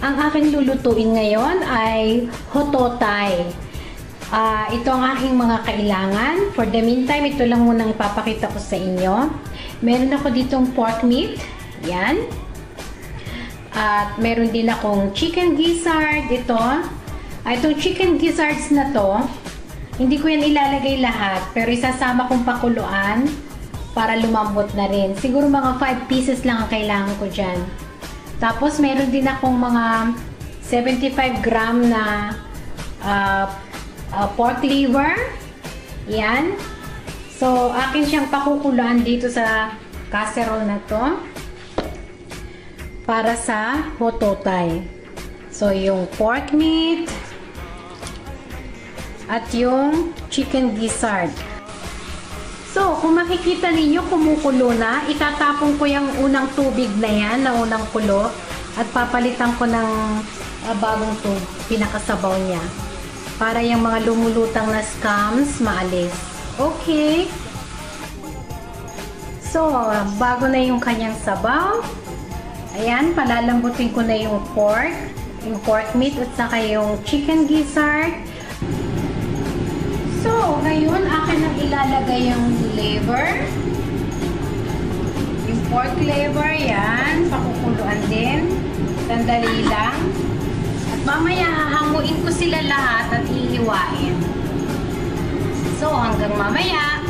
Ang aking lulutuin ngayon ay hototay. Ito ang aking mga kailangan. For the meantime, ito lang munang ipapakita ko sa inyo. Meron ako ditong pork meat. Yan. At meron din akong chicken gizzard. Itong chicken gizzards na to, hindi ko yan ilalagay lahat. Pero isasama kong pakuluan para lumambot na rin. Siguro mga 5 pieces lang ang kailangan ko dyan. Tapos, meron din akong mga 75 gram na pork liver. Yan. So, akin siyang pakukuluan dito sa casserole na to para sa hototay. So, yung pork meat at yung chicken gizzard. So, kung makikita ninyo, kumukulo na. Itatapon ko yung unang tubig na yan, na unang kulo. At papalitan ko ng bagong tubig, pinakasabaw niya. Para yung mga lumulutang na scums, maalis. Okay. So, bago na yung kanyang sabaw. Ayan, palalambutin ko na yung pork meat at saka yung chicken gizzard. So, ngayon, akin ang ilalagay yung liver. Yung pork liver, yan. Pakukuluan din. Sandali lang. At mamaya, hahanguin ko sila lahat at ihiwain. So, hanggang mamaya.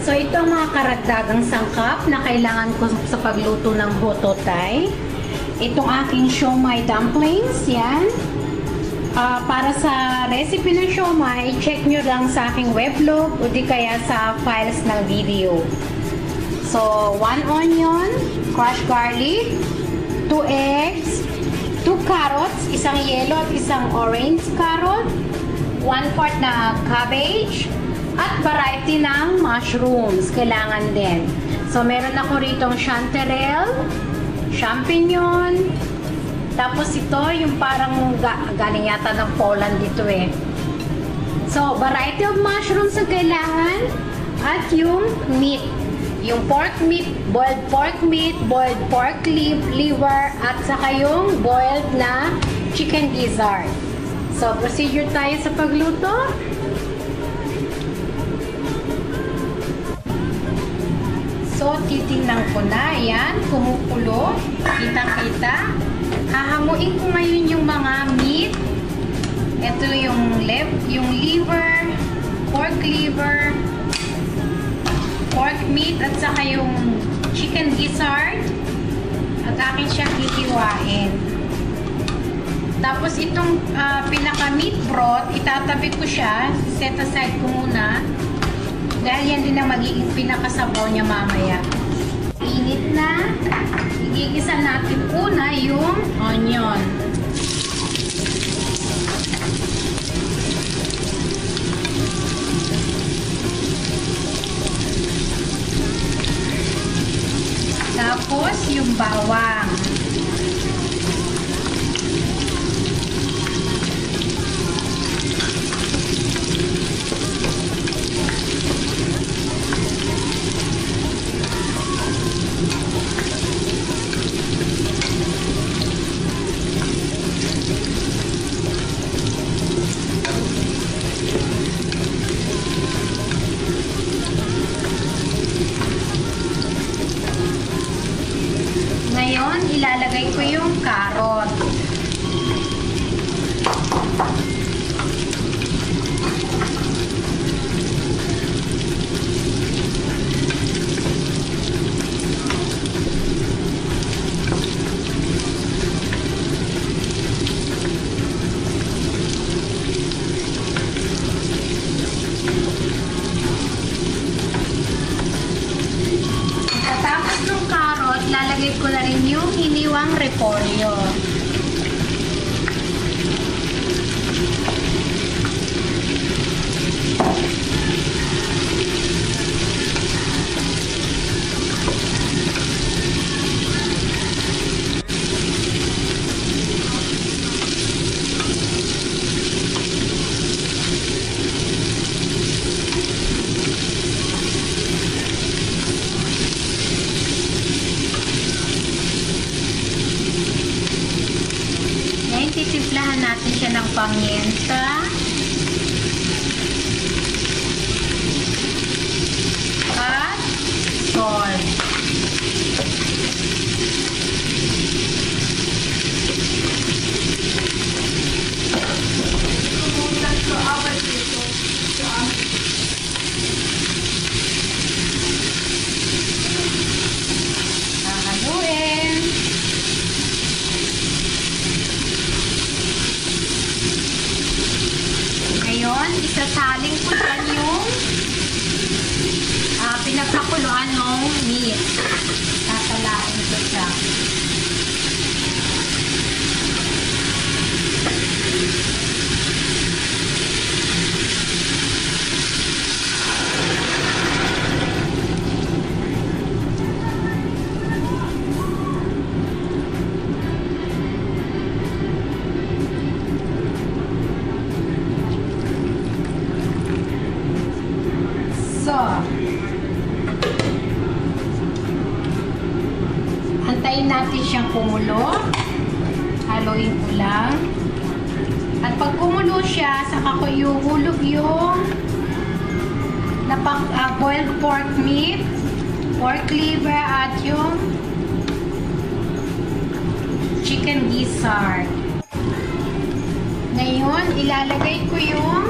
So, ito ang mga karagdagang sangkap na kailangan ko sa pagluto ng hototay. Itong aking siomai dumplings, yan. Para sa recipe ng siomai, check nyo lang sa aking weblog o di kaya sa files ng video. So, 1 onion, crushed garlic, 2 eggs, 2 carrots, isang yellow at isang orange carrot, 1/4 na cabbage, at variety ng mushrooms. Kailangan din. So, meron ako ritong chanterelle, champignon, tapos ito, yung parang galing yata ng Poland dito eh. So, variety of mushrooms ang kailangan. At yung meat. Yung pork meat, boiled pork liver, at saka yung boiled na chicken gizzard. So, procedure tayo sa pagluto. So, titingnan ko na. Ayan, kumukulo. Kitang-kita. Hahanguin ko ngayon yung mga meat. Ito yung liver, pork meat, at saka yung chicken gizzard. At akin siyang hihiwain. Tapos itong pinaka-meat broth, itatabi ko siya. Set aside ko muna. Dahil yan din ang magiging pinakasabaw niya mamaya. Init na. Igigisa natin una yung onion. Tapos yung bawang. Ngayon, ilalagay ko yung carrot. Pagkatapos ng carrot, lalagay ko na rin yung hiniwang repolyo. natin siya ng paminta. At salt. Hahaluin. Ngayon, isasaling ko dyan yung pinagkakuluan ng meat. Tatalain ko siya. Antayin natin siyang kumulo. Haluin ko lang. At pag kumulo siya, saka ko ihulog yung boiled pork meat, pork liver, at yung chicken gizzard. Ngayon, ilalagay ko yung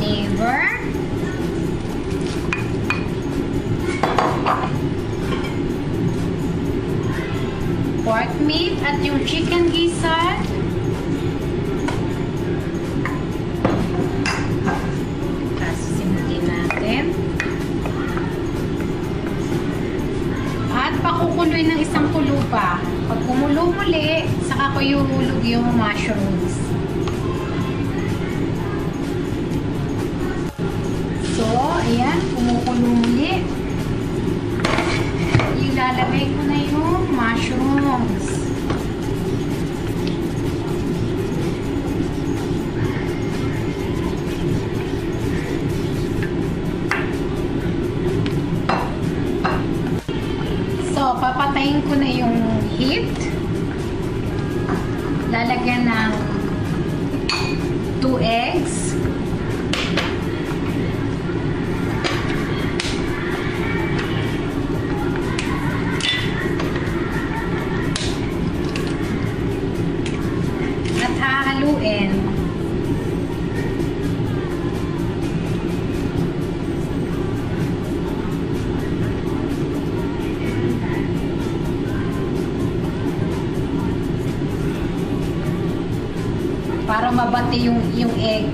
liver. Pork meat at yung chicken gizzard. Simulin natin. At pakukuloy ng isang kulo pa. Pag kumulo muli, saka ko ihulog yung mushrooms. So, ayan, kumukulo muli. Ilalagay ko na yung mushrooms. So, papatayin ko na yung heat. Lalagyan ng 2 eggs. Haluin. Para mabati yung egg.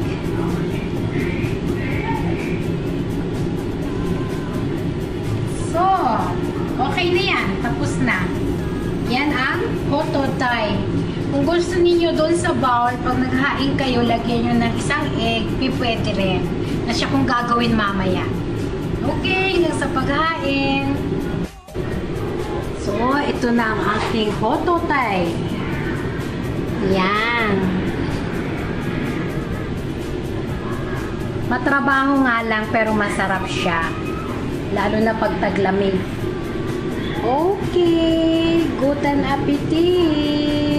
So, okay na yan. Tapos na. Yan ang hototay. Kung gusto niyo doon sa bowl, pag naghain kayo, lagyan nyo ng isang egg, pwede rin. Na siya kung gagawin mamaya. Okay, hanggang sa paghain. So, ito na ang aking hototay. Yan. Matrabaho nga lang, pero masarap siya. Lalo na pag taglamig. Okay, guten appetit!